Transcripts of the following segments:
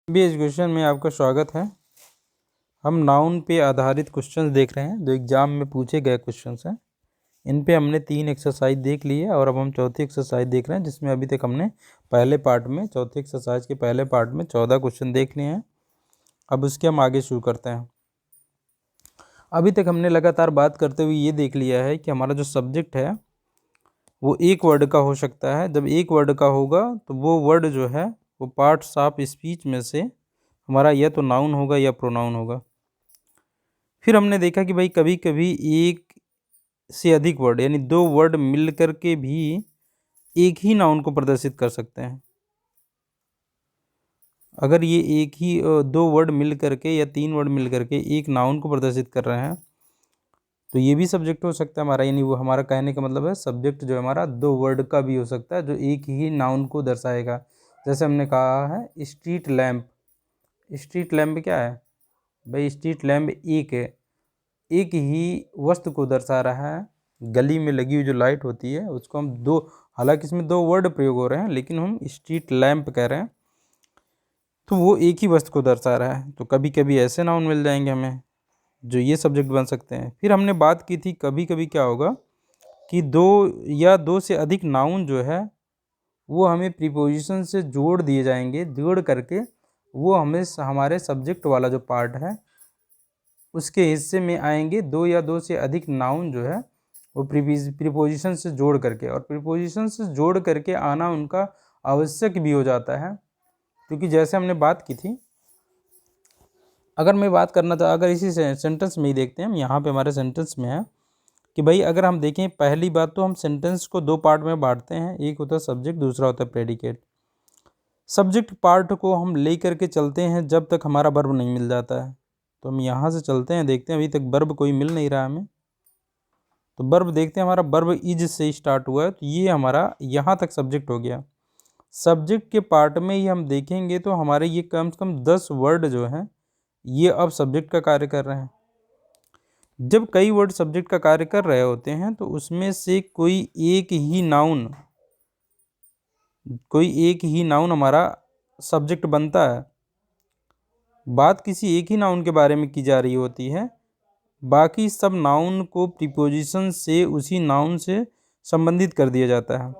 भी एजुकेशन में आपका स्वागत है। हम नाउन पे आधारित क्वेश्चंस देख रहे हैं जो एग्जाम में पूछे गए क्वेश्चंस हैं। इन पे हमने 3 एक्सरसाइज देख ली है और अब हम चौथी एक्सरसाइज देख रहे हैं, जिसमें अभी तक हमने पहले पार्ट में चौथी एक्सरसाइज के पहले पार्ट में 14 क्वेश्चन देख लिए हैं। अब उसके हम आगे शुरू करते हैं। अभी तक हमने लगातार बात करते हुए ये देख लिया है कि हमारा जो सब्जेक्ट है वो एक वर्ड का हो सकता है। जब एक वर्ड का होगा तो वो वर्ड जो है वो पार्ट्स ऑफ स्पीच में से हमारा या तो नाउन होगा या प्रोनाउन होगा। फिर हमने देखा कि भाई कभी कभी एक से अधिक वर्ड यानी 2 वर्ड मिल कर के भी एक ही नाउन को प्रदर्शित कर सकते हैं। अगर ये एक ही 2 वर्ड मिल करके या 3 वर्ड मिल करके एक नाउन को प्रदर्शित कर रहे हैं तो ये भी सब्जेक्ट हो सकता है हमारा। यानी वो हमारा कहने का मतलब है सब्जेक्ट जो हमारा 2 वर्ड का भी हो सकता है जो एक ही नाउन को दर्शाएगा। जैसे हमने कहा है स्ट्रीट लैम्प। स्ट्रीट लैम्प क्या है भाई? स्ट्रीट लैम्प एक ही वस्तु को दर्शा रहा है। गली में लगी हुई जो लाइट होती है उसको हम दो, हालांकि इसमें 2 वर्ड प्रयोग हो रहे हैं लेकिन हम स्ट्रीट लैम्प कह रहे हैं, तो वो एक ही वस्तु को दर्शा रहा है। तो कभी कभी ऐसे नाउन मिल जाएंगे हमें जो ये सब्जेक्ट बन सकते हैं। फिर हमने बात की थी कभी कभी क्या होगा कि 2 या 2 से अधिक नाउन जो है वो हमें प्रीपोजिशन से जोड़ दिए जाएंगे। जोड़ करके वो हमें हमारे सब्जेक्ट वाला जो पार्ट है उसके हिस्से में आएंगे। 2 या 2 से अधिक नाउन जो है वो प्रीपोजिशन से जोड़ करके, और प्रीपोजिशन से जोड़ करके आना उनका आवश्यक भी हो जाता है, क्योंकि जैसे हमने बात की थी, अगर मैं बात करना था, अगर इसी सेंटेंस में ही देखते हैं हम, यहाँ पे हमारे सेंटेंस में है कि भाई अगर हम देखें, पहली बात तो हम सेंटेंस को 2 पार्ट में बांटते हैं। एक होता है सब्जेक्ट, दूसरा होता है प्रेडिकेट। सब्जेक्ट पार्ट को हम ले करके चलते हैं जब तक हमारा वर्ब नहीं मिल जाता है। तो हम यहाँ से चलते हैं, देखते हैं अभी तक वर्ब कोई मिल नहीं रहा हमें। तो वर्ब देखते हैं, हमारा वर्ब इज से स्टार्ट हुआ है, तो ये हमारा यहाँ तक सब्जेक्ट हो गया। सब्जेक्ट के पार्ट में ही हम देखेंगे तो हमारे ये कम से कम 10 वर्ड जो हैं ये अब सब्जेक्ट का कार्य कर रहे हैं। जब कई वर्ड सब्जेक्ट का कार्य कर रहे होते हैं तो उसमें से कोई एक ही नाउन हमारा सब्जेक्ट बनता है। बात किसी एक ही नाउन के बारे में की जा रही होती है, बाकी सब नाउन को प्रीपोजिशन से उसी नाउन से संबंधित कर दिया जाता है।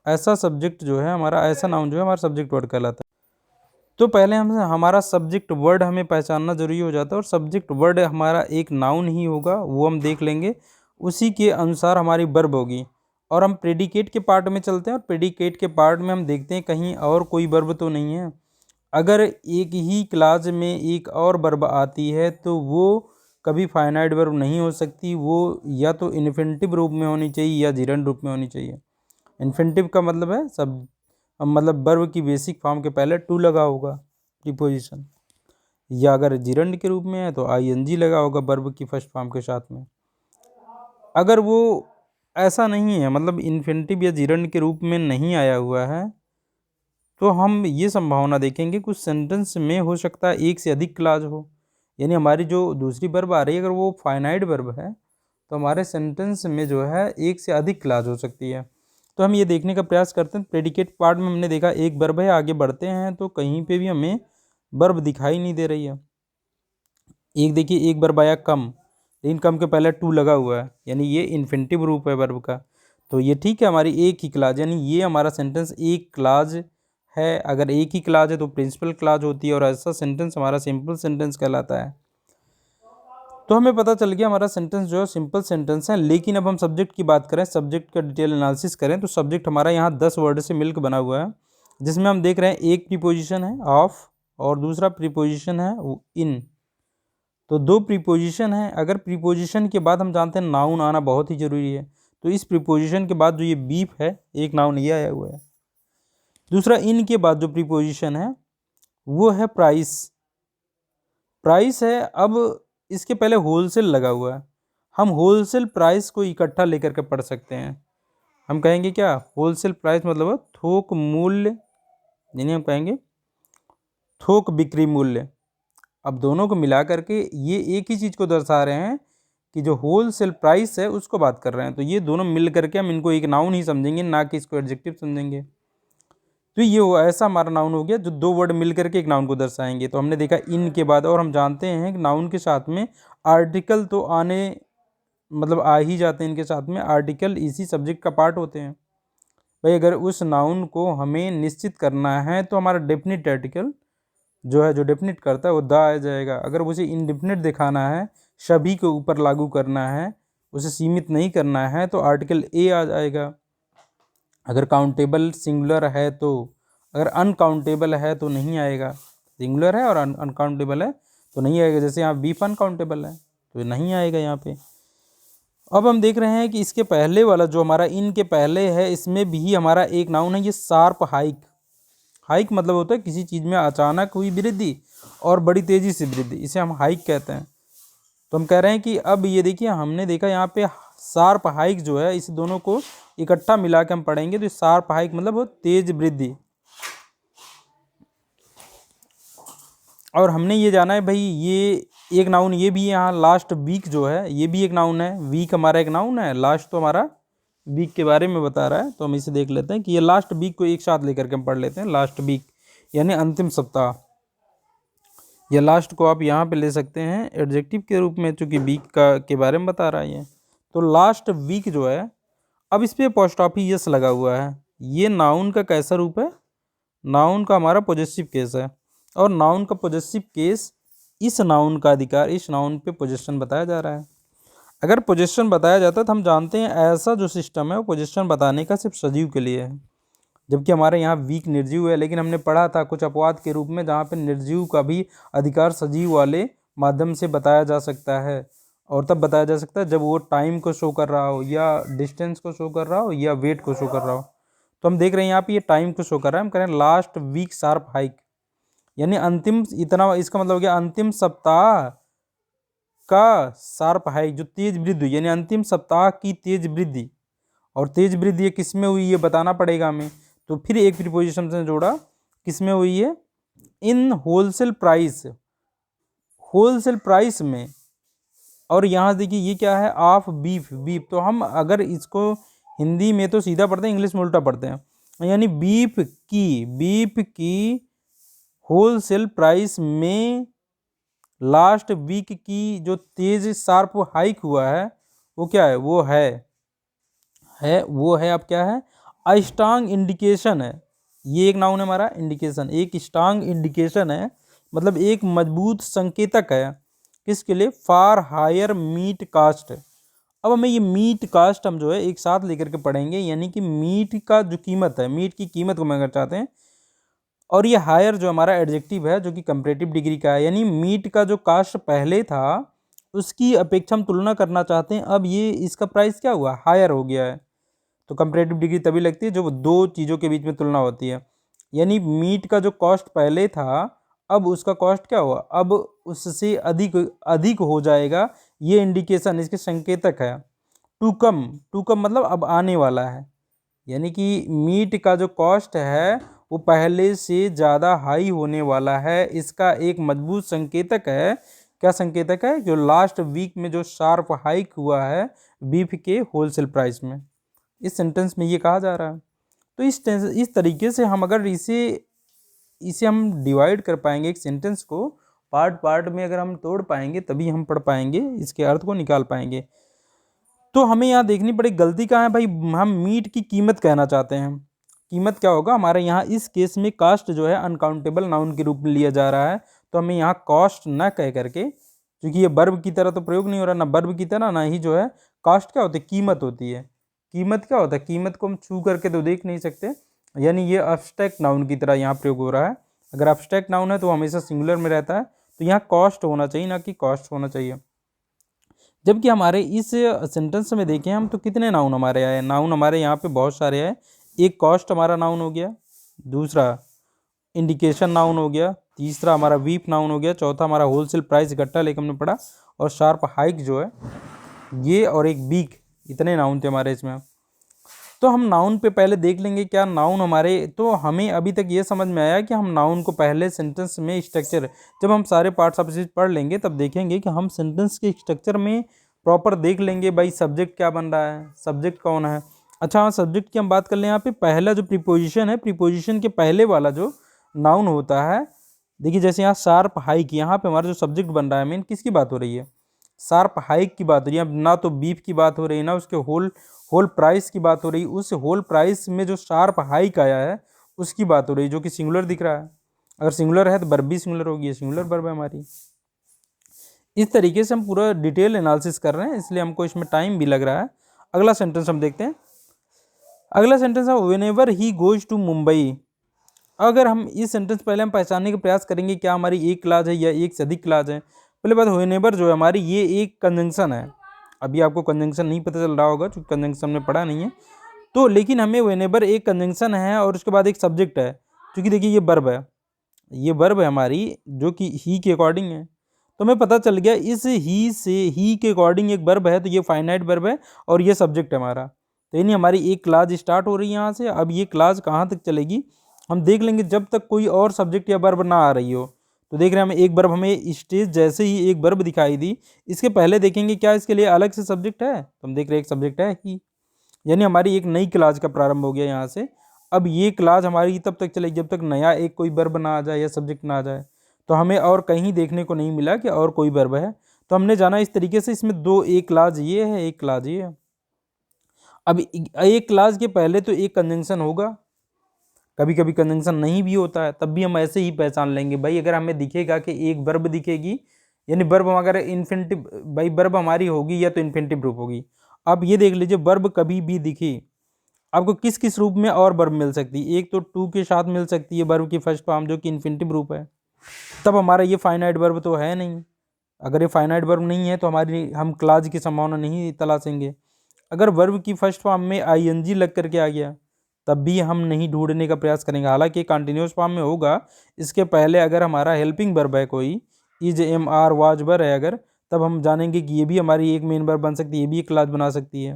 ऐसा सब्जेक्ट जो है हमारा, ऐसा नाउन जो है हमारा सब्जेक्ट वर्ड कहलाता है। तो पहले हमारा सब्जेक्ट वर्ड हमें पहचानना जरूरी हो जाता है, और सब्जेक्ट वर्ड हमारा एक नाउन ही होगा, वो हम देख लेंगे। उसी के अनुसार हमारी वर्ब होगी। और हम प्रेडिकेट के पार्ट में चलते हैं, और प्रेडिकेट के पार्ट में हम देखते हैं कहीं और कोई वर्ब तो नहीं है। अगर एक ही क्लास में एक और वर्ब आती है तो वो कभी फाइनाइट वर्ब नहीं हो सकती, वो या तो इन्फिनिटिव रूप में होनी चाहिए या जिरंड रूप में होनी चाहिए। इन्फिनिटिव का मतलब है मतलब वर्ब की बेसिक फॉर्म के पहले टू लगा होगा प्रीपोजिशन, या अगर जिरंड के रूप में है तो आईएनजी लगा होगा वर्ब की फर्स्ट फॉर्म के साथ में। अगर वो ऐसा नहीं है, मतलब इन्फिनिटिव या जिरंड के रूप में नहीं आया हुआ है, तो हम ये संभावना देखेंगे कुछ सेंटेंस में हो सकता है एक से अधिक क्लाज हो। यानी हमारी जो दूसरी वर्ब आ रही है अगर वो फाइनाइट वर्ब है तो हमारे सेंटेंस में जो है एक से अधिक क्लाज हो सकती है। तो हम ये देखने का प्रयास करते हैं। प्रेडिकेट पार्ट में हमने देखा एक वर्ब है, आगे बढ़ते हैं तो कहीं पे भी हमें वर्ब दिखाई नहीं दे रही है। एक देखिए, एक वर्ब आया कम, लेकिन कम के पहले टू लगा हुआ है, यानी ये इन्फिनिटिव रूप है वर्ब का। तो ये ठीक है, हमारी एक ही क्लाज, यानी ये हमारा सेंटेंस एक क्लाज है। अगर एक ही क्लाज है तो प्रिंसिपल क्लाज होती है, और ऐसा सेंटेंस हमारा सिंपल सेंटेंस कहलाता है। तो हमें पता चल गया हमारा सेंटेंस जो है सिंपल सेंटेंस है। लेकिन अब हम सब्जेक्ट की बात करें, सब्जेक्ट का डिटेल एनालिसिस करें, तो सब्जेक्ट हमारा यहाँ 10 वर्ड से मिलकर बना हुआ है, जिसमें हम देख रहे हैं एक प्रीपोजिशन है ऑफ और दूसरा प्रीपोजिशन है इन। तो 2 प्रीपोजिशन है। अगर प्रीपोजिशन के बाद हम जानते हैं नाउन आना बहुत ही जरूरी है, तो इस प्रीपोजिशन के बाद जो ये बीफ है, एक नाउन ये आया हुआ है। दूसरा, इन के बाद जो प्रीपोजिशन है वो है प्राइस। प्राइस है, अब इसके पहले होलसेल लगा हुआ है। हम होलसेल प्राइस को इकट्ठा लेकर के पढ़ सकते हैं। हम कहेंगे क्या, होलसेल प्राइस मतलब थोक मूल्य, यानी हम कहेंगे थोक बिक्री मूल्य। अब दोनों को मिला करके ये एक ही चीज़ को दर्शा रहे हैं कि जो होलसेल प्राइस है उसको बात कर रहे हैं। तो ये दोनों मिल करके हम इनको एक नाउन ही समझेंगे, ना कि इसको एडजेक्टिव समझेंगे। तो ये वो ऐसा हमारा नाउन हो गया जो दो वर्ड मिल करके एक नाउन को दर्शाएंगे। तो हमने देखा इन के बाद, और हम जानते हैं कि नाउन के साथ में आर्टिकल तो आने मतलब आ ही जाते हैं, इनके साथ में आर्टिकल इसी सब्जेक्ट का पार्ट होते हैं। भाई अगर उस नाउन को हमें निश्चित करना है तो हमारा डेफिनेट आर्टिकल जो है, जो डेफिनेट करता है वो द आ जाएगा। अगर उसे इनडेफिनेट दिखाना है, सभी के ऊपर लागू करना है, उसे सीमित नहीं करना है, तो आर्टिकल ए आ जाएगा। अगर काउंटेबल सिंगुलर है तो, अगर अनकाउंटेबल है तो नहीं आएगा। सिंगुलर है और अनकाउंटेबल है तो नहीं आएगा। जैसे यहाँ बीफ अनकाउंटेबल है तो नहीं आएगा यहाँ पे। अब हम देख रहे हैं कि इसके पहले वाला जो हमारा इन के पहले है, इसमें भी हमारा एक नाउन है, ये शार्प हाइक। हाइक मतलब होता है किसी चीज़ में अचानक हुई वृद्धि और बड़ी तेज़ी से वृद्धि, इसे हम हाइक कहते हैं। तो हम कह रहे हैं कि अब ये देखिए, हमने देखा यहाँ पे शार्प हाइक जो है, इस दोनों को इकट्ठा मिला के हम पढ़ेंगे तो शार्प हाइक मतलब वो तेज वृद्धि। और हमने ये जाना है भाई, ये एक नाउन ये भी है यहाँ, लास्ट वीक जो है ये भी एक नाउन है। वीक हमारा एक नाउन है, लास्ट तो हमारा वीक के बारे में बता रहा है। तो हम इसे देख लेते हैं कि ये लास्ट वीक को एक साथ लेकर के हम पढ़ लेते हैं। लास्ट वीक यानी अंतिम सप्ताह, या लास्ट को आप यहाँ पे ले सकते हैं एडजेक्टिव के रूप में, चूँकि वीक का के बारे में बता रहा है ये। तो लास्ट वीक जो है, अब इस पर अपोस्ट्रोफी यस लगा हुआ है। ये नाउन का कैसा रूप है? नाउन का हमारा पॉजेसिव केस है, और नाउन का पॉजेसिव केस, इस नाउन का अधिकार इस नाउन पे पोजेशन बताया जा रहा है। अगर पोजेशन बताया जाता है तो हम जानते हैं ऐसा जो सिस्टम है वो पोजेशन बताने का सिर्फ सजीव के लिए है, जबकि हमारे यहाँ वीक निर्जीव है। लेकिन हमने पढ़ा था कुछ अपवाद के रूप में जहाँ पे निर्जीव का भी अधिकार सजीव वाले माध्यम से बताया जा सकता है, और तब बताया जा सकता है जब वो टाइम को शो कर रहा हो, या डिस्टेंस को शो कर रहा हो, या वेट को शो कर रहा हो। तो हम देख रहे हैं यहाँ पे ये टाइम को शो कर रहा है। हम कह रहे हैं लास्ट वीक शार्प हाइक, यानी अंतिम, इतना इसका मतलब हो गया अंतिम सप्ताह का शार्प हाइक, जो तेज वृद्धि, यानी अंतिम सप्ताह की तेज वृद्धि। और तेज वृद्धि ये किस में हुई ये बताना पड़ेगा हमें। तो फिर एक प्रीपोजिशन से जोड़ा, किस में हुई है? इन होलसेल प्राइस, होलसेल प्राइस में। और यहाँ देखिए ये क्या है? Of beef, beef. तो हम अगर इसको हिंदी में तो सीधा पढ़ते हैं, इंग्लिश में उल्टा पढ़ते हैं, यानी बीफ की होलसेल प्राइस में लास्ट वीक की जो तेज शार्प हाइक हुआ है वो क्या है? वो है अब क्या है? अ स्ट्रांग इंडिकेशन है। ये एक नाउन है हमारा, इंडिकेशन, एक स्ट्रांग इंडिकेशन है, मतलब एक मजबूत संकेतक है। किसके लिए? For higher meat cost. अब हमें ये मीट कास्ट हम जो है एक साथ लेकर के पढ़ेंगे, यानी कि मीट का जो कीमत है, मीट की कीमत को मांगना चाहते हैं। और ये हायर जो हमारा एडजेक्टिव है जो कि कंपैरेटिव डिग्री का है, यानी मीट का जो कास्ट पहले था उसकी अपेक्षा हम तुलना करना चाहते हैं। अब ये इसका प्राइस क्या हुआ? हायर हो गया है। तो कंपैरेटिव डिग्री तभी लगती है जब दो चीज़ों के बीच में तुलना होती है। यानी मीट का जो कॉस्ट पहले था, अब उसका कॉस्ट क्या हुआ? अब उससे अधिक अधिक हो जाएगा। ये इंडिकेशन, इसके संकेतक है। टू कम, टू कम मतलब अब आने वाला है, यानी कि मीट का जो कॉस्ट है वो पहले से ज़्यादा हाई होने वाला है। इसका एक मजबूत संकेतक है। क्या संकेतक है? जो लास्ट वीक में जो शार्प हाइक हुआ है बीफ के होलसेल प्राइस में। इस सेंटेंस में ये कहा जा रहा है। तो इस तरीके से हम अगर इसे हम डिवाइड कर पाएंगे, एक सेंटेंस को पार्ट पार्ट में अगर हम तोड़ पाएंगे तभी हम पढ़ पाएंगे, इसके अर्थ को निकाल पाएंगे। तो हमें यहाँ देखनी पड़ेगी गलती कहाँ है भाई। हम मीट की कीमत कहना चाहते हैं। कीमत क्या होगा हमारे यहाँ? इस केस में कास्ट जो है अनकाउंटेबल नाउन के रूप में लिया जा रहा है, तो हमें यहाँ कॉस्ट ना कह करके, क्योंकि ये वर्ब की तरह तो प्रयोग नहीं हो रहा, ना वर्ब की तरह, ना ही जो है कास्ट क्या होती है? कीमत होती है। कीमत क्या होता है? कीमत को हम छू करके तो देख नहीं सकते, यानी ये अब्स्ट्रैक्ट नाउन की तरह यहाँ प्रयोग हो रहा है। अगर अब्स्ट्रैक्ट नाउन है तो हमेशा सिंगुलर में रहता है, तो यहाँ कॉस्ट होना चाहिए, ना कि कॉस्ट होना चाहिए। जबकि हमारे इस सेंटेंस में देखें हम तो कितने नाउन हमारे आए? नाउन हमारे यहाँ पे बहुत सारे आए। एक कॉस्ट हमारा नाउन हो गया, दूसरा इंडिकेशन नाउन हो गया, तीसरा हमारा वीप नाउन हो गया, चौथा हमारा होलसेल प्राइस इकट्ठा लेकर हमने पढ़ा, और शार्प हाइक जो है ये, और एक बीक। इतने नाउन थे हमारे इसमें। तो हम नाउन पे पहले देख लेंगे क्या नाउन हमारे। तो हमें अभी तक ये समझ में आया कि हम नाउन को पहले सेंटेंस में स्ट्रक्चर, जब हम सारे पार्ट्स ऑफ स्पीच पढ़ लेंगे तब देखेंगे कि हम सेंटेंस के स्ट्रक्चर में प्रॉपर देख लेंगे भाई सब्जेक्ट क्या बन रहा है, सब्जेक्ट कौन है, अच्छा हाँ, सब्जेक्ट की हम बात कर लें। यहाँ पे पहला जो प्रीपोजिशन है, प्रीपोजिशन के पहले वाला जो नाउन होता है, देखिए जैसे यहाँ शार्प हाइक, यहाँ पे हमारा जो सब्जेक्ट बन रहा है मेन किसकी बात हो रही है, शार्प हाइक की बात हो रही है। अब ना तो बीफ की बात हो रही है, ना उसके होल होल प्राइस की बात हो रही है। उस होल प्राइस में जो शार्प हाइक आया है उसकी बात हो रही है, जो कि सिंगुलर दिख रहा है। अगर सिंगुलर है तो वर्ब भी सिंगुलर होगी, ये सिंगुलर वर्ब है हमारी। इस तरीके से हम पूरा डिटेल एनालिसिस कर रहे हैं, इसलिए हमको इसमें टाइम भी लग रहा है। अगला सेंटेंस हम देखते हैं। अगला सेंटेंस है whenever he goes to Mumbai. अगर हम इस सेंटेंस पहले हम पहचानने का प्रयास करेंगे क्या हमारी एक क्लाज है या एक से अधिक क्लाज है। पहले बात, व्हेनेवर जो है हमारी ये एक कंजंक्शन है। अभी आपको कंजंक्शन नहीं पता चल रहा होगा क्योंकि कंजंक्शन में पढ़ा नहीं है तो, लेकिन हमें व्हेनेवर एक कंजंक्शन है और उसके बाद एक सब्जेक्ट है, क्योंकि देखिए ये वर्ब है, ये वर्ब है हमारी जो कि ही के अकॉर्डिंग है। तो हमें पता चल गया इस ही से, ही के अकॉर्डिंग एक वर्ब है, तो ये फाइनाइट वर्ब है और ये सब्जेक्ट है हमारा। तो यानी हमारी एक क्लास स्टार्ट हो रही है यहाँ से। अब ये क्लास कहाँ तक चलेगी हम देख लेंगे, जब तक कोई और सब्जेक्ट या वर्ब ना आ रही हो। तो देख रहे हैं हमें एक वर्ब, हमें स्टेज जैसे ही एक वर्ब दिखाई दी, इसके पहले देखेंगे क्या इसके लिए अलग से सब्जेक्ट है, तो हम देख रहे हैं एक सब्जेक्ट है ही। यानी हमारी एक नई क्लास का प्रारंभ हो गया यहाँ से। अब ये क्लास हमारी तब तक चलेगी जब तक नया एक कोई वर्ब ना आ जाए या सब्जेक्ट ना आ जाए। तो हमें और कहीं देखने को नहीं मिला कि और कोई वर्ब है, तो हमने जाना इस तरीके से इसमें दो, एक क्लास ये है, एक क्लास ये है। अब एक क्लास के पहले तो एक कंजंक्शन होगा, कभी कभी कंजंक्शन नहीं भी होता है, तब भी हम ऐसे ही पहचान लेंगे भाई। अगर हमें दिखेगा कि एक वर्ब दिखेगी, यानी वर्ब अगर इन्फिनिटिव, भाई वर्ब हमारी होगी या तो इन्फिनिटिव रूप होगी। अब ये देख लीजिए वर्ब कभी भी दिखी, आपको किस किस रूप में और वर्ब मिल सकती है। एक तो टू के साथ मिल सकती है वर्ब की फर्स्ट फॉर्म जो कि इन्फिनिटिव रूप है, तब हमारा ये फाइनाइट वर्ब तो है नहीं। अगर ये फाइनाइट वर्ब नहीं है तो हमारी हम क्लाज की संभावना नहीं तलाशेंगे। अगर वर्ब की फर्स्ट फॉर्म में आईएनजी लग करके आ गया तब भी हम नहीं ढूंढने का प्रयास करेंगे, हालांकि कंटिन्यूस फॉर्म में होगा। इसके पहले अगर हमारा हेल्पिंग वर्ब है कोई, is, am, are, was were है अगर, तब हम जानेंगे कि ये भी हमारी एक मेन वर्ब बन सकती है, ये भी एक क्लास बना सकती है।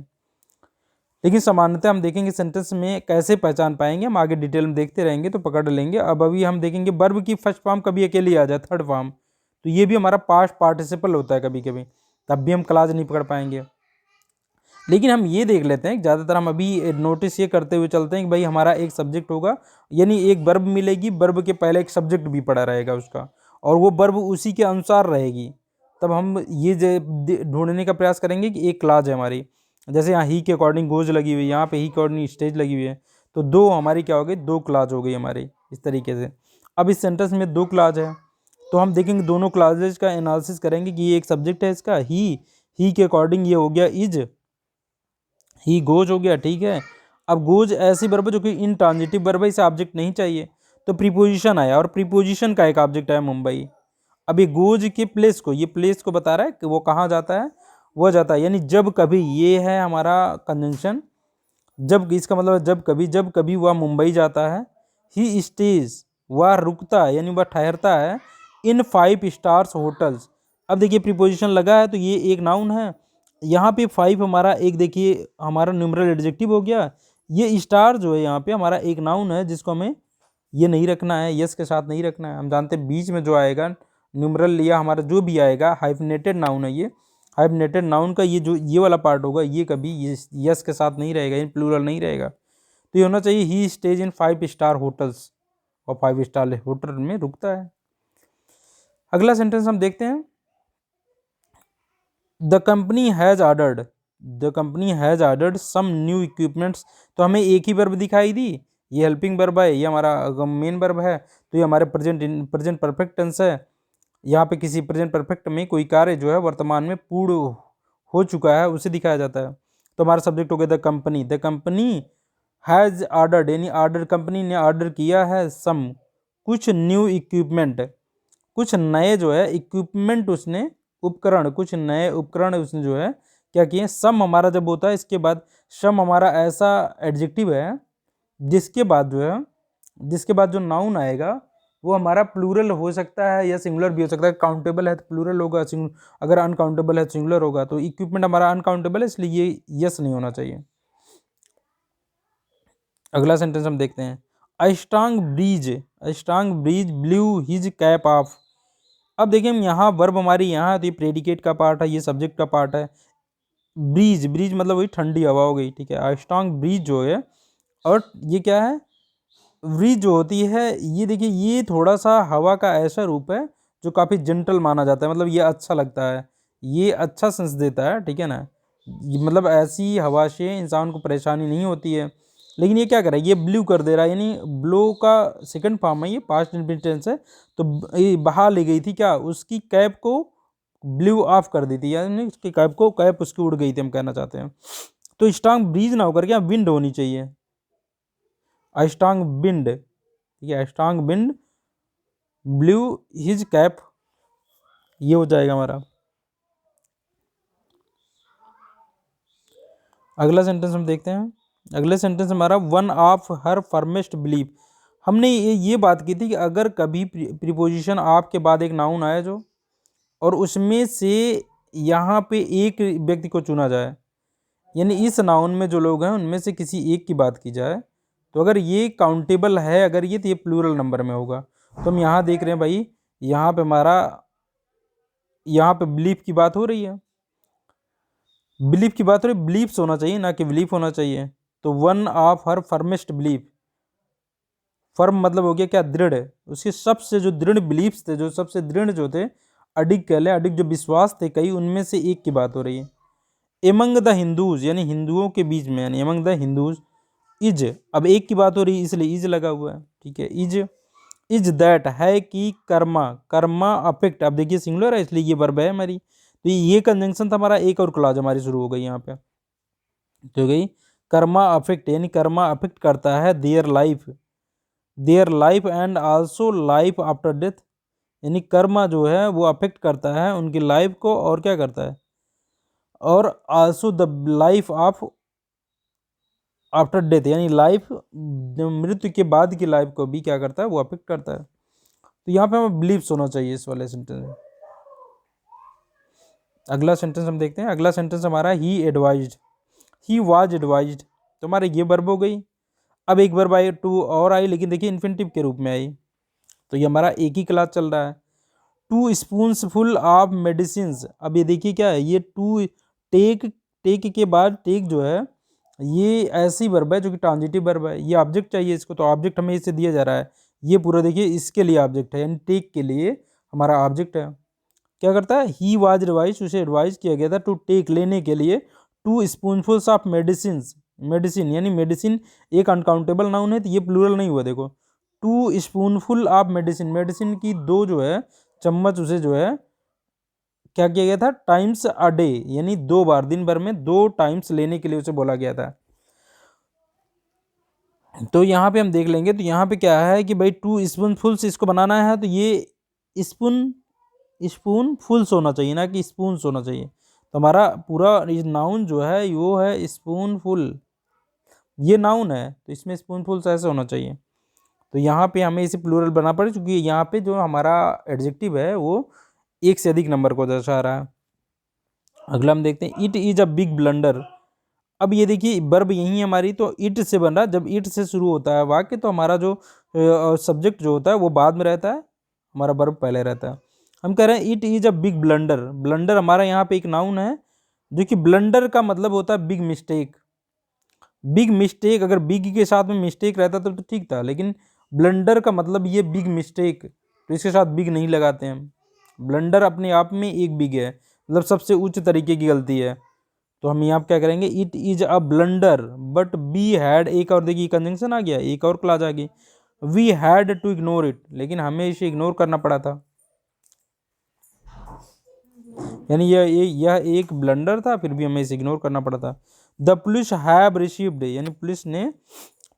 लेकिन सामान्यतः हम देखेंगे सेंटेंस में कैसे पहचान पाएंगे, हम आगे डिटेल में देखते रहेंगे तो पकड़ लेंगे। अब अभी हम देखेंगे वर्ब की फर्स्ट फॉर्म कभी अकेली आ जाए, थर्ड फॉर्म, तो ये भी हमारा पास्ट पार्टिसिपल होता है कभी कभी, तब भी हम क्लास नहीं पकड़ पाएंगे। लेकिन हम ये देख लेते हैं, ज़्यादातर हम अभी नोटिस ये करते हुए चलते हैं कि भाई हमारा एक सब्जेक्ट होगा, यानी एक वर्ब मिलेगी, वर्ब के पहले एक सब्जेक्ट भी पड़ा रहेगा उसका, और वो वर्ब उसी के अनुसार रहेगी। तब हम ये ढूंढने का प्रयास करेंगे कि एक क्लास है हमारी। जैसे यहाँ ही के अकॉर्डिंग गोज लगी हुई है, यहाँ पे ही के अकॉर्डिंग स्टेज लगी हुई है, तो दो हमारी क्या हो गई, दो क्लास हो गई हमारी इस तरीके से। अब इस सेंटेंस में दो क्लास है तो हम देखेंगे दोनों क्लासेज का एनालिसिस करेंगे कि ये एक सब्जेक्ट है इसका ही के अकॉर्डिंग ये हो गया इज, ही गोज हो गया, ठीक है। अब गोज ऐसी वर्ब जो कि इनट्रांजिटिव वर्ब है, इसे ऑब्जेक्ट नहीं चाहिए, तो प्रीपोजिशन आया और प्रीपोजिशन का एक ऑब्जेक्ट आया मुंबई। अब ये गोज के प्लेस को, ये प्लेस को बता रहा है कि वो कहाँ जाता है, वो जाता है, यानी जब कभी, ये है हमारा कंजंक्शन, जब, इसका मतलब जब कभी वह मुंबई जाता है। ही स्टेज, वह रुकता है यानी वह ठहरता है, इन 5 स्टार्स होटल्स। अब देखिए प्रीपोजिशन लगा है तो ये एक नाउन है, यहाँ पे 5 हमारा एक, देखिए हमारा न्यूमरल एडजेक्टिव हो गया। ये स्टार जो है यहाँ पे हमारा एक नाउन है जिसको हमें ये नहीं रखना है, यस के साथ नहीं रखना है। हम जानते हैं बीच में जो आएगा न्यूमरल लिया हमारा, जो भी आएगा हाइफनेटेड नाउन है ये, हाइफनेटेड नाउन का ये जो ये वाला पार्ट होगा ये कभी यस के साथ नहीं रहेगा, ये प्लूरल नहीं रहेगा। तो ये होना चाहिए ही स्टेज इन 5 स्टार होटल्स, और 5 स्टार होटल में रुकता है। अगला सेंटेंस हम देखते हैं, the company has ordered, the company has ordered some new equipments. तो हमें एक ही वर्ब दिखाई दी, ये हेल्पिंग वर्ब है, ये हमारा मेन वर्ब है, तो ये हमारे प्रेजेंट परफेक्ट टेंस है। यहाँ पे किसी प्रेजेंट परफेक्ट में कोई कार्य जो है वर्तमान में पूर्ण हो चुका है उसे दिखाया जाता है। तो हमारा सब्जेक्ट हो गया the company, the company has ordered, यानी ऑर्डर, कंपनी ने ऑर्डर किया है सम, कुछ न्यू इक्विपमेंट, कुछ नए जो है इक्विपमेंट, उसने उपकरण, कुछ नए उपकरण उसने जो है क्या किए। सम हमारा जब होता है इसके बाद, सम हमारा ऐसा एडजेक्टिव है जिसके बाद जो है, जिसके बाद जो नाउन आएगा वो हमारा प्लूरल हो सकता है या सिंगुलर भी हो सकता है। काउंटेबल है तो प्लूरल होगा, अगर अनकाउंटेबल है तो सिंगुलर होगा। तो इक्विपमेंट हमारा अनकाउंटेबल है इसलिए ये यस नहीं होना चाहिए। अगला सेंटेंस हम देखते हैं, a strong breeze, a strong breeze blew his cap off. अब देखिए हम यहाँ वर्ब हमारी यहाँ, तो ये प्रेडिकेट का पार्ट है, ये सब्जेक्ट का पार्ट है, ब्रीज, ब्रीज मतलब वही ठंडी हवा हो गई, ठीक है। अ स्ट्रांग ब्रीज जो है, और ये क्या है, ब्रीज जो होती है, ये देखिए ये थोड़ा सा हवा का ऐसा रूप है जो काफ़ी जेंटल माना जाता है, मतलब ये अच्छा लगता है, ये अच्छा सेंस देता है, ठीक है ना। मतलब ऐसी हवा से इंसान को परेशानी नहीं होती है। लेकिन ये क्या कर रहा है, ये ब्लू कर दे रहा है, यानी ब्लो का सेकंड फॉर्म है, ये पास्ट इंडेफिनिट टेंस है। तो ये बहा ले गई थी क्या, उसकी कैप को ब्लू ऑफ कर दी थी, यानी उसकी कैप उसकी उड़ गई थी, हम कहना चाहते हैं। तो स्ट्रांग ब्रीज ना होकर क्या विंड होनी चाहिए, स्ट्रांग विंड, ठीक है, strong wind blue his cap, ये हो जाएगा हमारा। अगला सेंटेंस हम देखते हैं। अगले सेंटेंस हमारा वन ऑफ हर फर्मेस्ट बिलीव। हमने ये बात की थी कि अगर कभी प्रीपोजिशन ऑफ के बाद एक नाउन आए जो, और उसमें से यहाँ पे एक व्यक्ति को चुना जाए, यानी इस नाउन में जो लोग हैं उनमें से किसी एक की बात की जाए, तो अगर ये काउंटेबल है, अगर ये, तो ये प्लूरल नंबर में होगा। तो हम यहाँ देख रहे हैं भाई, यहाँ पे हमारा, यहाँ पे बिलीफ की बात हो रही है, बिलीफ की बात हो रही है, बिलीफ्स होना चाहिए ना कि बिलीफ होना चाहिए। तो one of her firmest belief, firm मतलब हो गया क्या, दृढ़, उसके सबसे जो दृढ़ बिलीफ्स थे, जो सबसे दृढ़ जो थे, अडिग कह लें, अडिग जो विश्वास थे कई, उनमें से एक की बात हो रही है। एमंग द हिंदूज, यानी हिंदुओं के बीच में, यानी एमंग द हिंदूज, इज, अब एक की बात हो रही है इसलिए इज लगा हुआ है, ठीक है। इज दैट है कि कर्मा, कर्मा अफेक्ट, अब देखिए सिंगुलर है इसलिए ये वर्ब है हमारी, तो ये कंजंक्शन था हमारा, एक और क्लॉज हमारी शुरू हो गई यहाँ पे, तो हो गई कर्मा अफेक्ट, यानी कर्मा अफेक्ट करता है their life and also life after death, यानी कर्मा जो है वो अफेक्ट करता है उनकी लाइफ को, और क्या करता है, और also the life of after death, यानी लाइफ, मृत्यु के बाद की लाइफ को भी क्या करता है, वो अफेक्ट करता है। तो यहाँ पे हमें बिलीव्स होना चाहिए इस वाले सेंटेंस में। अगला सेंटेंस हम देखते हैं। अगला सेंटेंस हमारा ही एडवाइज्ड, ही वाज एडवाइज्ड, तो हमारे ये वर्ब हो गई। अब एक वर्ब आई, टू और आई, लेकिन देखिए इन्फिनिटिव के रूप में आई, तो ये हमारा एक ही क्लास चल रहा है। Two spoons full of medicine, अब ये देखिए क्या है, ये टू, टेक, टेक के बाद टेक जो है, ये ऐसी वर्ब है जो कि ट्रांजिटिव वर्ब है, ये ऑब्जेक्ट चाहिए इसको, तो ऑब्जेक्ट हमें इससे दिया जा रहा है, ये पूरा देखिए इसके लिए ऑब्जेक्ट है, यानी टेक के लिए हमारा ऑब्जेक्ट है। क्या करता है, ही वाज एडवाइज, उसे एडवाइज किया गया था टू टेक, लेने के लिए, two spoonfuls of medicine, medicine यानी मेडिसिन एक अनकाउंटेबल नाउन है, तो ये प्लूरल नहीं हुआ, देखो two spoonful of medicine, medicine की दो जो है चम्मच, उसे जो है क्या किया गया था, टाइम्स अ डे, यानी दो बार, दिन भर में दो टाइम्स लेने के लिए उसे बोला गया था। तो यहाँ पे हम देख लेंगे, तो यहाँ पे क्या है कि भाई टू स्पून फुल्स इसको बनाना है, तो ये स्पून फुल्स होना चाहिए ना कि स्पून होना चाहिए, तो हमारा पूरा नाउन जो है वो है स्पून फुल, ये नाउन है, तो इसमें स्पून फुल्स ऐसे होना चाहिए। तो यहाँ पे हमें इसे प्लूरल बना पड़े, क्योंकि यहाँ पे जो हमारा एडजेक्टिव है वो एक से अधिक नंबर को दर्शा रहा है। अगला हम देखते हैं, it is a big blunder. अब ये देखिए वर्ब यही है हमारी, तो इट से बन रहा, जब इट से शुरू होता है वाक्य, तो हमारा जो सब्जेक्ट जो होता है वो बाद में रहता है, हमारा वर्ब पहले रहता है। हम कह रहे हैं it is a big blunder, blunder हमारा यहाँ पे एक नाउन है, जो कि ब्लंडर का मतलब होता है बिग मिस्टेक, बिग मिस्टेक, अगर बिग के साथ में मिस्टेक रहता तो ठीक था, लेकिन ब्लंडर का मतलब ये बिग मिस्टेक, तो इसके साथ बिग नहीं लगाते हैं। ब्लंडर अपने आप में एक बिग है, मतलब सबसे उच्च तरीके की गलती है, तो हम यहाँ क्या करेंगे, it is a blunder but be had, एक और देखिए कंजंक्शन आ गया, एक और क्लॉज आ गई, we had to ignore it, लेकिन हमें इसे इग्नोर करना पड़ा था, यानी यह एक ब्लंडर था, फिर भी हमें इसे इग्नोर करना पड़ा था। द पुलिस हैव रिसीव्ड, यानी पुलिस ने,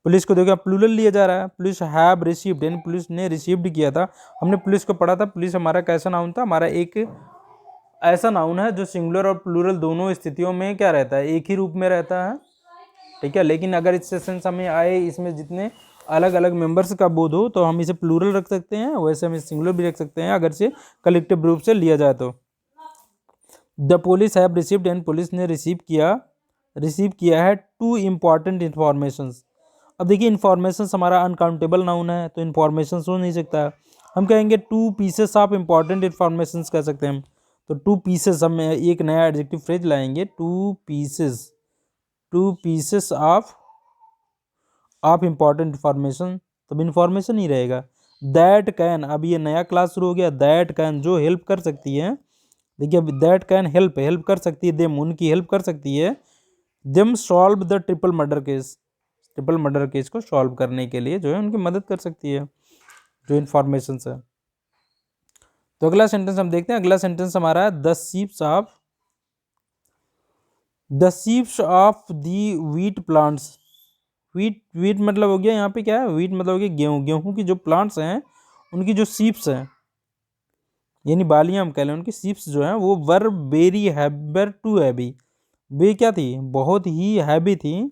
पुलिस को देखो प्लूरल लिया जा रहा है, पुलिस हैव रिसीव्ड, यानी पुलिस ने रिसीव्ड किया था। हमने पुलिस को पढ़ा था, पुलिस हमारा कैसा नाउन था, हमारा एक ऐसा नाउन है जो सिंगुलर और प्लूरल दोनों स्थितियों में क्या रहता है, एक ही रूप में रहता है, ठीक है। लेकिन अगर इससे सेंस हमें आए, इसमें जितने अलग अलग मेंबर्स का बोध हो, तो हम इसे प्लूरल रख सकते हैं, वैसे हम इसे सिंगुलर भी रख सकते हैं अगर से कलेक्टिव रूप से लिया जाए तो। The police have received, and police ने रिसीव किया है टू इम्पॉर्टेंट इन्फॉर्मेशंस। अब देखिए इन्फॉर्मेशन हमारा अनकाउंटेबल नाउन है, तो इन्फॉर्मेशन हो नहीं सकता, हम कहेंगे two pieces of important information कह सकते हैं हम। तो टू पीसेस हम एक नया एडजेक्टिव फ्रेज लाएंगे, two pieces of important information, तब इंफॉर्मेशन ही रहेगा। दैट कैन, अब ये नया क्लास शुरू हो गया, दैट कैन जो हेल्प कर सकती है, देखिए अब दैट कैन हेल्प कर सकती है, देम उनकी हेल्प कर सकती है, them solve the triple murder case को सॉल्व करने के लिए जो है उनकी मदद कर सकती है जो इंफॉर्मेशन है। तो अगला सेंटेंस हम देखते हैं, अगला सेंटेंस हमारा है the sheeps of the wheat plants. Wheat मतलब हो गया यहाँ पे क्या है, व्हीट मतलब हो गया गेहूं की जो प्लांट्स हैं उनकी जो शीप्स हैं यानी बालियां हम कह लें, उनकी शीप्स जो हैं वो वर वेरी हैबर टू हैवी, वे क्या थी, बहुत ही हैवी थी,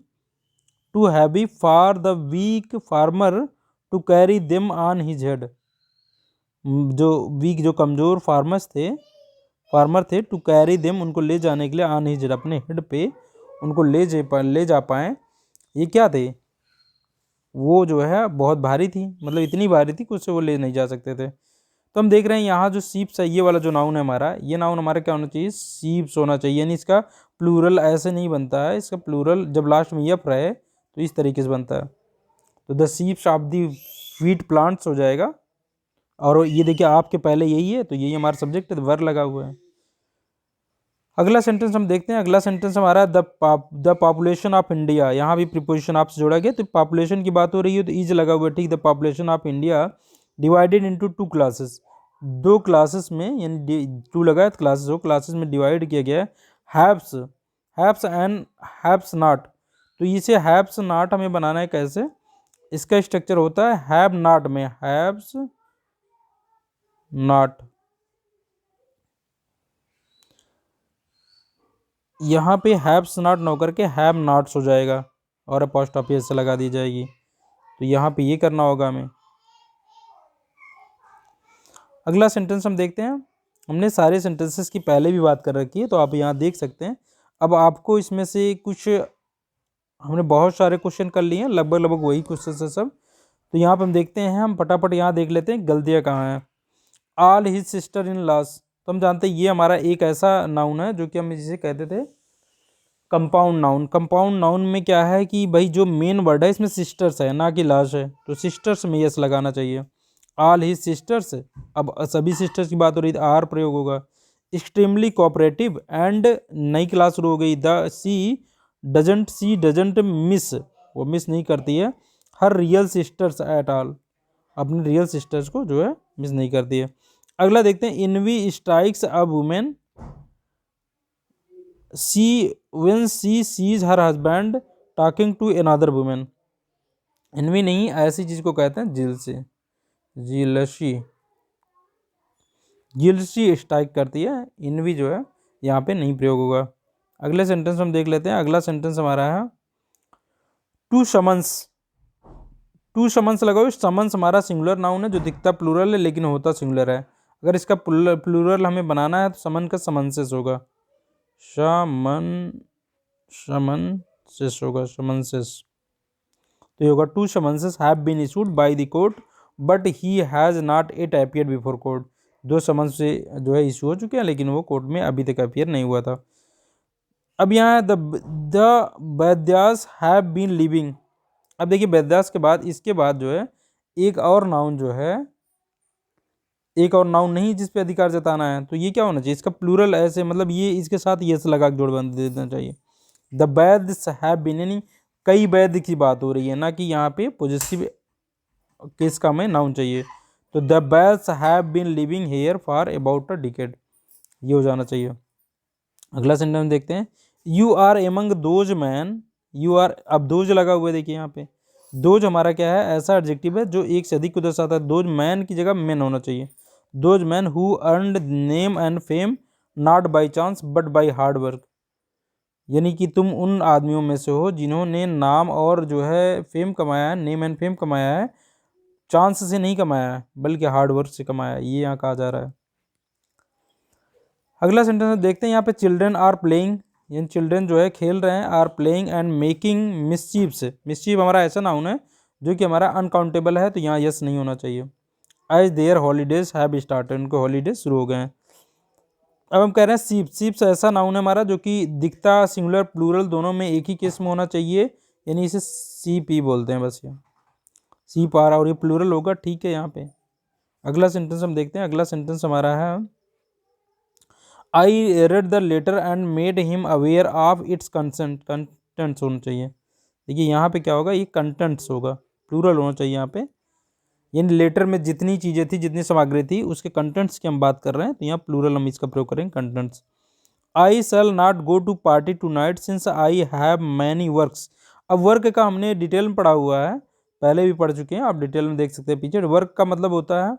too heavy for the weak farmer to carry them on his head, जो वीक जो कमजोर फार्मर थे टू कैरी देम उनको ले जाने के लिए, ऑन हिज हेड अपने हेड पे उनको ले जा पाए, ये क्या थे, वो जो है बहुत भारी थी, मतलब इतनी भारी थी कि उससे वो ले नहीं जा सकते थे। तो हम देख रहे हैं यहाँ जो शीप्स है, ये वाला जो नाउन है हमारा, ये नाउन हमारा क्या होना चाहिए, शीप्स होना चाहिए, यानी इसका प्लूरल ऐसे नहीं बनता है, इसका प्लूरल जब लास्ट में यफ रहे तो इस तरीके से बनता है, तो the sheeps of the wheat plants हो जाएगा। और ये देखिए आपके पहले यही है, तो यही हमारा सब्जेक्ट है, वर लगा हुआ है। अगला सेंटेंस हम देखते हैं, अगला सेंटेंस हमारा द पॉपुलेशन ऑफ इंडिया, यहाँ भी प्रीपोजिशन आप से जोड़ा गया, तो पॉपुलेशन की बात हो रही है तो इज लगा हुआ है, ठीक। The population of India divided into two classes, दो क्लासेस में, यानी टू लगा है क्लासेस हो, क्लासेस में डिवाइड किया गया है, हैव्स एंड हैव्स नॉट। तो इसे हैव्स नॉट हमें बनाना है कैसे, इसका स्ट्रक्चर होता है हैव नॉट में, हैव्स नॉट, यहाँ पे हैव्स नॉट न होकर के हैव नॉट्स हो जाएगा और अपॉस्ट्रोफी ऐसे लगा दी जाएगी, तो यहाँ पे ये करना होगा हमें। अगला सेंटेंस हम देखते हैं, हमने सारे सेंटेंसेस की पहले भी बात कर रखी है तो आप यहाँ देख सकते हैं। अब आपको इसमें से कुछ, हमने बहुत सारे क्वेश्चन कर लिए हैं, लगभग वही क्वेश्चन है सब, तो यहाँ पे हम देखते हैं, हम फटाफट यहाँ देख लेते हैं गलतियाँ कहाँ हैं। All his sister in loss, तो हम जानते हैं ये हमारा एक ऐसा नाउन है जो कि हम जिसे कहते थे कंपाउंड नाउन। कंपाउंड नाउन में क्या है कि भाई जो मेन वर्ड है इसमें सिस्टर्स है ना कि लाश है, तो सिस्टर्स में यस लगाना चाहिए। ऑल हिज सिस्टर्स, अब सभी सिस्टर्स की बात हो रही थी, आर प्रयोग होगा। एक्सट्रीमली कोऑपरेटिव एंड नई क्लास शुरू हो गई, द सी डजंट मिस, वो मिस नहीं करती है हर रियल सिस्टर्स एट ऑल, अपने रियल सिस्टर्स को जो है मिस नहीं करती है। अगला देखते हैं, env strikes a women when she sees her husband talking to another woman, env नहीं, ऐसी चीज को कहते हैं जिलसी स्ट्राइक करती है, इनवी जो है यहाँ पे नहीं प्रयोग होगा। अगले सेंटेंस हम देख लेते हैं, अगला सेंटेंस हमारा है टू समन्स लगाओ। समन्स हमारा सिंगुलर नाउन है जो दिखता प्लूरल है लेकिन होता सिंगुलर है, अगर इसका प्लूरल हमें बनाना है तो समन का समन्सेस होगा, समन्सेस, तो ये होगा two summonses have been issued by the court but he has not it appeared before court, दो समन्स से जो है इशू हो चुके हैं लेकिन वो कोर्ट में अभी तक अपीयर नहीं हुआ था। अब यहाँ द वैद्यास हैव बीन लिविंग, अब देखिए वैद्यास के बाद इसके बाद जो है एक और नाउन जो है, एक और नाउन नहीं जिस पे अधिकार जताना है, तो ये क्या होना चाहिए, इसका प्लूरल ऐसे, मतलब ये इसके साथ यस लगा के जोड़ बंद दे देना चाहिए। द वैद्स हैव बीन, यानी कई वैद्य की बात हो रही है ना कि यहाँ पे पॉजिटिव केस का हमें नाउन चाहिए, तो the Vaids have been living here for about a decade, ये हो जाना चाहिए। अगला सेंटेंस देखते हैं, you are among those men, you are, अब दोज लगा हुआ है देखिए यहाँ पे, दोज हमारा क्या है, ऐसा एडजेक्टिव है जो एक से अधिक को दर्शाता है, दोज मैन की जगह मैन होना चाहिए, those man who earned name and fame not by chance but by hard work, यानी कि तुम उन आदमियों में से हो जिन्होंने नाम और जो है फेम कमाया है, नेम एंड फेम कमाया है, चांस से नहीं कमाया है बल्कि हार्ड वर्क से कमाया है, ये यहाँ कहा जा रहा है। अगला सेंटेंस देखते हैं, यहाँ पे चिल्ड्रेन आर प्लेइंग, यानी चिल्ड्रेन जो है खेल रहे हैं, आर प्लेइंग एंड मेकिंग मिसचीव्स, मिसचीव हमारा ऐसा नाउन है जो कि हमारा अनकाउंटेबल है, तो यहाँ यस नहीं होना चाहिए। As their holidays have started, उनके हॉलीडेज शुरू हो गए हैं। अब हम कह रहे हैं सीप। सीप्स ऐसा नाउन है हमारा जो कि दिखता सिंगुलर प्लूरल दोनों में एक ही केस में होना चाहिए, यानी इसे सीप ही बोलते हैं बस। ये सीप आ रहा और ये प्लूरल होगा, ठीक है। यहाँ पे अगला सेंटेंस हम देखते हैं। अगला सेंटेंस हमारा है I read the letter and made him aware of its contents होना चाहिए। देखिए यहाँ पे क्या होगा, ये कंटेंट्स होगा, प्लूरल होना चाहिए यहाँ पे। यानी लेटर में जितनी चीज़ें थी, जितनी सामग्री थी, उसके कंटेंट्स की हम बात कर रहे हैं, तो यहाँ प्लूरल हम इसका प्रयोग करेंगे, contents. I shall not go to party tonight since I have many works. अब वर्क का हमने डिटेल में पढ़ा हुआ है, पहले भी पढ़ चुके हैं, आप डिटेल में देख सकते हैं पीछे। वर्क का मतलब होता है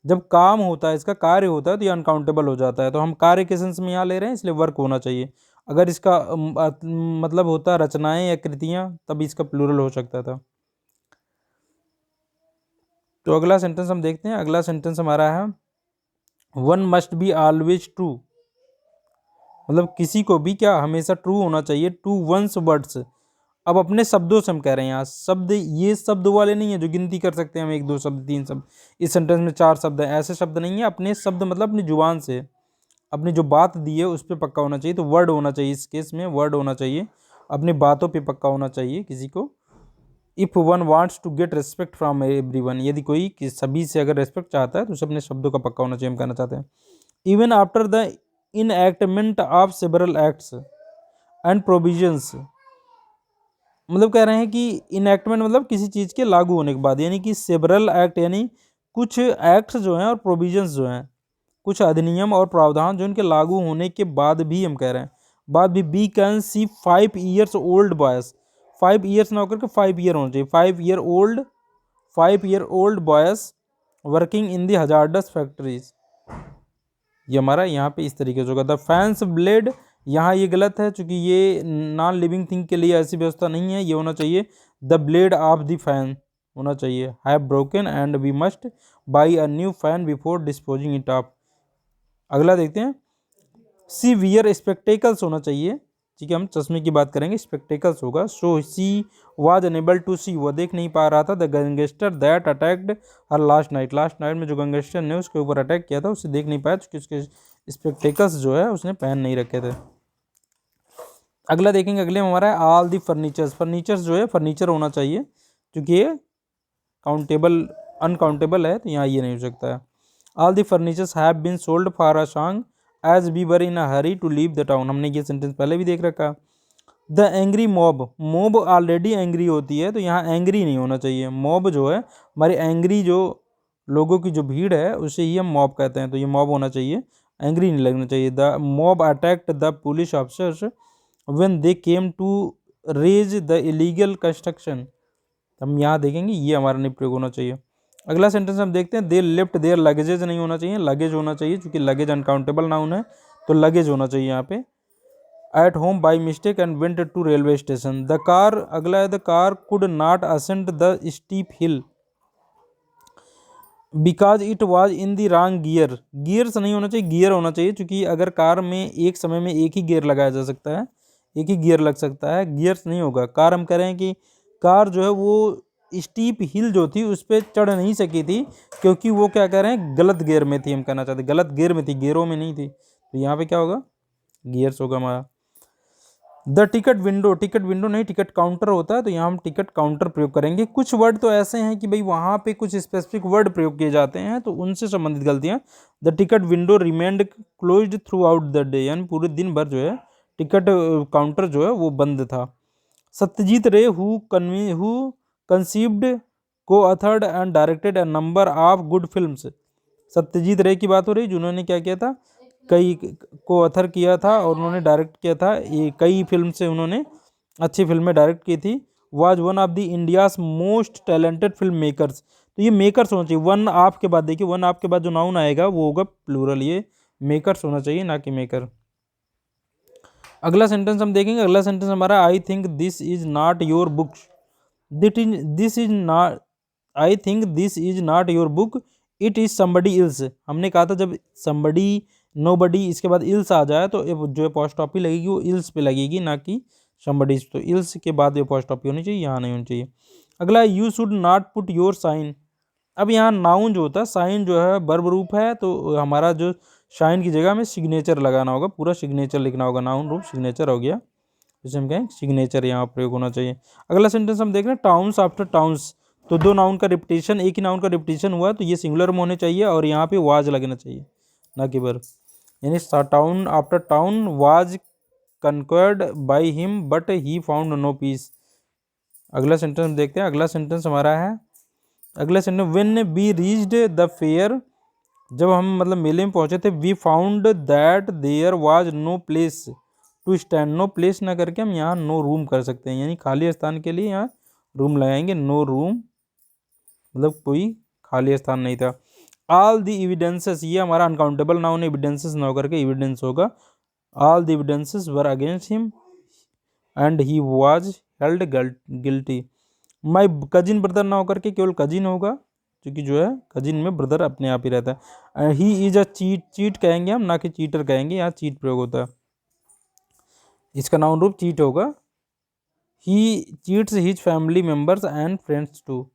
जब काम होता है, इसका कार्य होता है, तो ये अनकाउंटेबल हो जाता है, तो हम कार्य के सेंस में यहाँ ले रहे हैं, इसलिए वर्क होना चाहिए। अगर इसका मतलब होता रचनाएं या कृतियां, तब इसका प्लूरल हो सकता था। तो अगला सेंटेंस हम देखते हैं। अगला सेंटेंस हमारा है one must be always true. मतलब किसी को भी क्या हमेशा ट्रू होना चाहिए, टू वंस वर्ड्स। अब अपने शब्दों से हम कह रहे हैं, यहाँ शब्द ये शब्द वाले नहीं है जो गिनती कर सकते हैं हम, 1 2 शब्द 3 शब्द, इस सेंटेंस में 4 शब्द हैं, ऐसे शब्द नहीं है। अपने शब्द मतलब अपनी जुबान से, अपनी जो बात दी है उस पर पक्का होना चाहिए, तो वर्ड होना चाहिए, इस केस में वर्ड होना चाहिए, अपनी बातों पे पक्का होना चाहिए किसी को। If one wants to get respect from everyone, यदि कोई सभी से अगर रिस्पेक्ट चाहता है तो उसे अपने शब्दों का पक्का होना चाहिए, हम कहना चाहते हैं। Even after the enactment of several acts and provisions, मतलब कह रहे हैं कि इनएक्टमेंट मतलब किसी चीज़ के लागू होने के बाद, यानी कि सेवरल एक्ट यानी कुछ एक्ट्स जो हैं और प्रोविजंस जो हैं, कुछ अधिनियम और प्रावधान जो इनके लागू होने के बाद भी, हम कह रहे हैं बाद भी, we can see 5 years old boys, 5 years ना होकर के 5 year होना चाहिए, 5 year old boys working in the hazardous factories. ये हमारा यहाँ पे इस तरीके से होगा। द फैंस ब्लेड, यहाँ ये गलत है चूंकि ये नॉन लिविंग थिंग के लिए ऐसी व्यवस्था नहीं है, ये होना चाहिए the blade of the fan होना चाहिए, have broken and we must buy a new fan before disposing it off. अगला देखते हैं, सी वियर स्पेक्टेकल्स होना चाहिए, ठीक है, हम चश्मे की बात करेंगे, स्पेक्टेकल्स होगा। सो सी वाज अनेबल टू सी, वो देख नहीं पा रहा था, the gangster that attacked her last night, last night में जो गैंगस्टर ने उसके ऊपर अटैक किया था उसे देख नहीं पाया क्योंकि उसके स्पेक्टेकल्स जो है उसने पहन नहीं रखे थे। अगला देखेंगे, अगले में हमारा है ऑल दी फर्नीचर्स। फर्नीचर्स जो है फर्नीचर होना चाहिए क्योंकि ये काउंटेबल अनकाउंटेबल है, तो यहाँ ये नहीं हो सकता है। All the furnitures have been sold for a song as we were in a hurry to leave the town, हमने ये सेंटेंस पहले भी देख रखा। The angry mob, mob already angry होती है, तो यहाँ एंग्री नहीं होना चाहिए। मॉब जो है हमारी एंग्री जो लोगों की जो भीड़ है उसे ही हम मॉब कहते हैं, तो ये मॉब होना चाहिए, एंग्री नहीं लगना चाहिए। The mob attacked the police officers when they came to raze the illegal construction, हम यहाँ देखेंगे ये हमारा नहीं प्रयोग होना चाहिए। अगला सेंटेंस हम देखते हैं, दे लेफ्ट देयर लगेजेज नहीं होना चाहिए, लगेज होना चाहिए क्योंकि लगेज अनकाउंटेबल नाउन है, तो लगेज होना चाहिए यहाँ पे। At home by mistake and went to railway station, the car, अगला है the car could not ascend the steep hill because it was in the wrong gear, gears नहीं होना चाहिए, गियर होना चाहिए क्योंकि अगर कार में एक समय में एक ही गियर लगाया जा सकता है, एक ही गियर लग सकता है, गियर्स नहीं होगा। कार हम कह रहे हैं कि कार जो है वो स्टीप हिल जो थी उस पर चढ़ नहीं सकी थी क्योंकि वो क्या कह रहे हैं गलत गियर में थी, हम कहना चाहते गलत गियर में थी, गियरों में नहीं थी, तो यहाँ पे क्या होगा गियर्स होगा हमारा। The ticket window, ticket window नहीं टिकट काउंटर होता है, तो यहाँ हम टिकट काउंटर प्रयोग करेंगे। कुछ वर्ड तो ऐसे हैं कि भाई वहाँ पे कुछ स्पेसिफिक वर्ड प्रयोग किए जाते हैं तो उनसे संबंधित गलतियाँ। The ticket window remained closed through out the day, यानी पूरे दिन भर जो है टिकट काउंटर जो है वो बंद था। सत्यजीत रे हु कंसीव्ड को authored and directed a number of good films, Satyajit रे की बात हो रही जिन्होंने क्या किया था, कई को अथर किया था और उन्होंने डायरेक्ट किया था, ये कई फिल्म से उन्होंने अच्छी फिल्में डायरेक्ट की थी। Was one of the India's most talented film makers, तो ये मेकर्स होना चाहिए, वन ऑफ के बाद देखिए, वन ऑफ के बाद जो नाउन आएगा वो होगा प्लूरल, ये मेकर्स होना चाहिए ना कि मेकर। अगला सेंटेंस हम देखेंगे, अगला सेंटेंस हमारा I think this is not your books, this is not, I think this is not your book it is somebody ills, हमने कहा था जब समबडी नोबडी इसके बाद इल्स आ जाए तो जो अपॉस्ट्रोफी लगेगी वो इल्स पे लगेगी ना कि समबडी, तो इल्स के बाद अपॉस्ट्रोफी होनी चाहिए, यहाँ नहीं होनी चाहिए। अगला you should not put your sign, अब यहाँ नाउन जो होता है, साइन जो है वर्ब रूप है, तो हमारा जो शाइन की जगह में सिग्नेचर लगाना होगा, पूरा सिग्नेचर लिखना होगा, नाउन रूप सिग्नेचर हो गया, जैसे हम कहें सिग्नेचर यहाँ प्रयोग होना चाहिए। अगला सेंटेंस हम देख रहे हैं, टाउन्स आफ्टर टाउन्स, तो दो नाउन का रिपीटेशन, एक ही नाउन का रिपीटेशन हुआ, तो ये सिंगुलर में होने चाहिए और यहाँ पे वाज लगना चाहिए, ना कि वर्ब। यानी town after town was conquered by him but he found no peace. अगला सेंटेंस देखते हैं, अगला सेंटेंस हमारा है, अगला sentence, when we reached the fair, जब हम मतलब मेले में पहुंचे थे, we found that there was no place to stand, no place ना करके हम यहाँ नो रूम कर सकते हैं, यानी खाली स्थान के लिए यहाँ रूम लगाएंगे, नो रूम मतलब कोई खाली स्थान नहीं था। ऑल द एविडेंसेस, ये हमारा अनकाउंटेबल नाउन, एविडेंसेस ना होकर के एविडेंस होगा। All the evidences were against him and he was held guilty. My cousin brother ना होकर के केवल कजिन होगा, क्योंकि जो है कजिन में ब्रदर अपने आप ही रहता है। He is a cheat, cheat कहेंगे हम, ना कि चीटर कहेंगे, यहाँ चीट प्रयोग होता है, इसका नाउन रूप चीट होगा। He cheats his family members and friends too.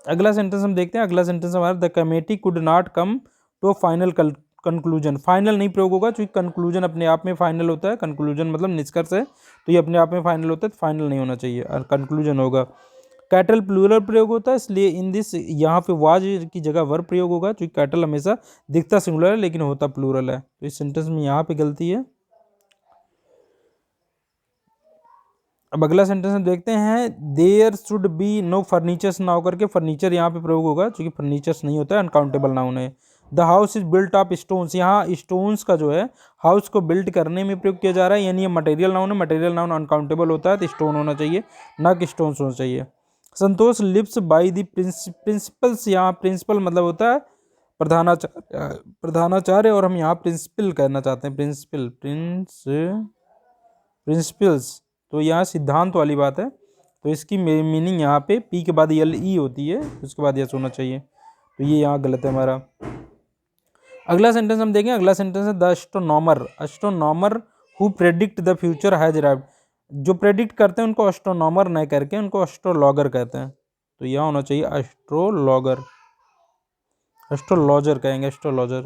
अगला सेंटेंस हम देखते हैं, अगला सेंटेंस हमारा, the committee could not come to final conclusion, final नहीं प्रयोग होगा, क्योंकि कंक्लूजन अपने आप में फाइनल होता है, कंक्लूजन मतलब निष्कर्ष है, तो ये अपने आप में फाइनल होता है, तो फाइनल नहीं होना चाहिए और कंक्लूजन होगा। कैटल प्लूरल प्रयोग होता है, इसलिए इन दिस यहाँ पे वाज की जगह वर्ब प्रयोग होगा, क्योंकि कैटल हमेशा दिखता सिंगुलर है लेकिन होता प्लूरल है, तो इस सेंटेंस में यहाँ पे गलती है। अब अगला सेंटेंस हम देखते हैं, there should be no furnitures ना होकर के फर्नीचर यहाँ पे प्रयोग होगा, क्योंकि फर्नीचर्स नहीं होता है, अनकाउंटेबल नाउन है। The house is built of stones, यहाँ स्टोन्स का जो है हाउस को बिल्ड करने में प्रयोग किया जा रहा है, यानी ये मटेरियल नाउन है, मटेरियल नाउन अनकाउंटेबल होता है, तो स्टोन होना चाहिए, ना कि स्टोन्स होना चाहिए। संतोष लिव्स बाय द प्रिंसिपल्स, यहाँ प्रिंसिपल मतलब होता है प्रधानाचार्य, और हम यहाँ प्रिंसिपल कहना चाहते हैं, प्रिंसिपल प्रिंसिपल्स, तो यहाँ सिद्धांत वाली बात है, तो इसकी मीनिंग यहाँ पे पी के बाद यल ई होती है, उसके बाद यस होना चाहिए, तो ये यहाँ गलत है हमारा। अगला सेंटेंस हम देखें, अगला सेंटेंस है, the astronomer, astronomer who predict the future has arrived, जो प्रेडिक्ट करते हैं उनको एस्ट्रोनॉमर नहीं करके उनको एस्ट्रोलॉगर कहते हैं, तो यहाँ होना चाहिए एस्ट्रोलॉगर, एस्ट्रोलॉजर कहेंगे, एस्ट्रोलॉजर।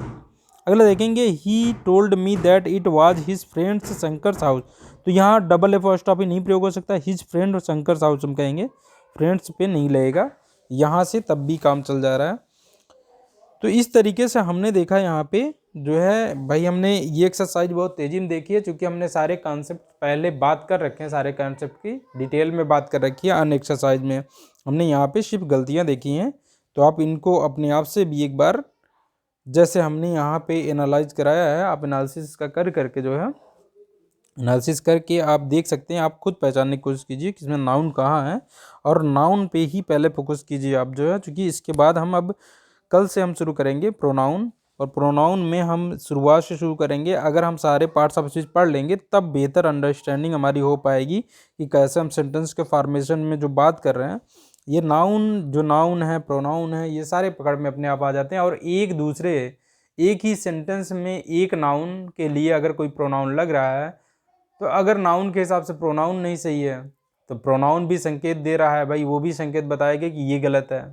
अगला देखेंगे, he told me that it was his friends Shankar's house, तो यहाँ डबल एपोस्ट्रोफी नहीं प्रयोग हो सकता, हिज फ्रेंड और शंकर्स हाउस हम कहेंगे, फ्रेंड्स पे नहीं लगेगा, यहाँ से तब भी काम चल जा रहा है। तो इस तरीके से हमने देखा यहाँ पे जो है भाई, हमने ये एक्सरसाइज बहुत तेजी में देखी है, क्योंकि हमने सारे कॉन्सेप्ट पहले बात कर रखे हैं, सारे कॉन्सेप्ट की डिटेल में बात कर रखी है, अन्य एक्सरसाइज में हमने यहाँ पे सिर्फ गलतियाँ देखी हैं, तो आप इनको अपने आप से भी एक बार, जैसे हमने यहाँ पे एनालाइज कराया है, आप एनालिसिस का करके जो है एनालिसिस करके आप देख सकते हैं, आप खुद पहचानने की कोशिश कीजिए कि इसमें नाउन कहाँ है, और नाउन पे ही पहले फोकस कीजिए आप जो है, क्योंकि इसके बाद हम अब कल से हम शुरू करेंगे प्रोनाउन, और प्रोनाउन में हम शुरुआत से शुरू करेंगे, अगर हम सारे पार्ट्स ऑफ स्पीच पढ़ लेंगे तब बेहतर अंडरस्टैंडिंग हमारी हो पाएगी कि कैसे हम सेंटेंस के फॉर्मेशन में जो बात कर रहे हैं, ये नाउन जो नाउन है, प्रोनाउन है, ये सारे पकड़ में अपने आप आ जाते हैं, और एक ही सेंटेंस में एक नाउन के लिए अगर कोई प्रोनाउन लग रहा है, तो अगर नाउन के हिसाब से प्रोनाउन नहीं सही है, तो प्रोनाउन भी संकेत दे रहा है भाई, वो भी संकेत बताएगा कि ये गलत है,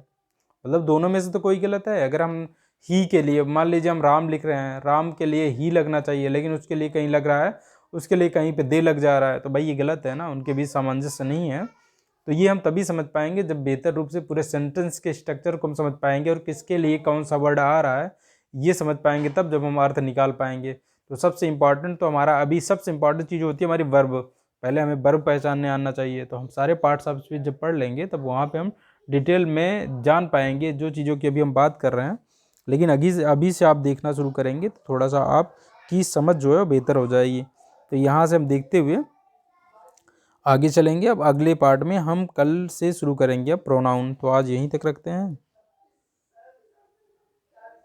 मतलब दोनों में से तो कोई गलत है। अगर हम ही के लिए, मान लीजिए हम राम लिख रहे हैं, राम के लिए ही लगना चाहिए, लेकिन उसके लिए कहीं लग रहा है, उसके लिए कहीं पे दे लग जा रहा है, तो भाई ये गलत है ना, उनके बीच सामंजस्य नहीं है। तो ये हम तभी समझ पाएंगे जब बेहतर रूप से पूरे सेंटेंस के स्ट्रक्चर को हम समझ पाएंगे, और किसके लिए कौन सा वर्ड आ रहा है ये समझ पाएंगे, तब जब हम अर्थ निकाल पाएंगे। तो सबसे इम्पॉर्टेंट तो हमारा अभी सबसे इम्पॉर्टेंट चीज़ होती है हमारी वर्ब, पहले हमें वर्ब पहचानने आना चाहिए, तो हम सारे पार्ट्स ऑफ स्पीच जब पढ़ लेंगे तब वहाँ पे हम डिटेल में जान पाएंगे जो चीज़ों की अभी हम बात कर रहे हैं। लेकिन अभी से आप देखना शुरू करेंगे तो थोड़ा सा आपकी समझ जो है बेहतर हो जाएगी। तो यहाँ से हम देखते हुए आगे चलेंगे। अब अगले पार्ट में हम कल से शुरू करेंगे अब प्रोनाउन। तो आज यहीं तक रखते हैं।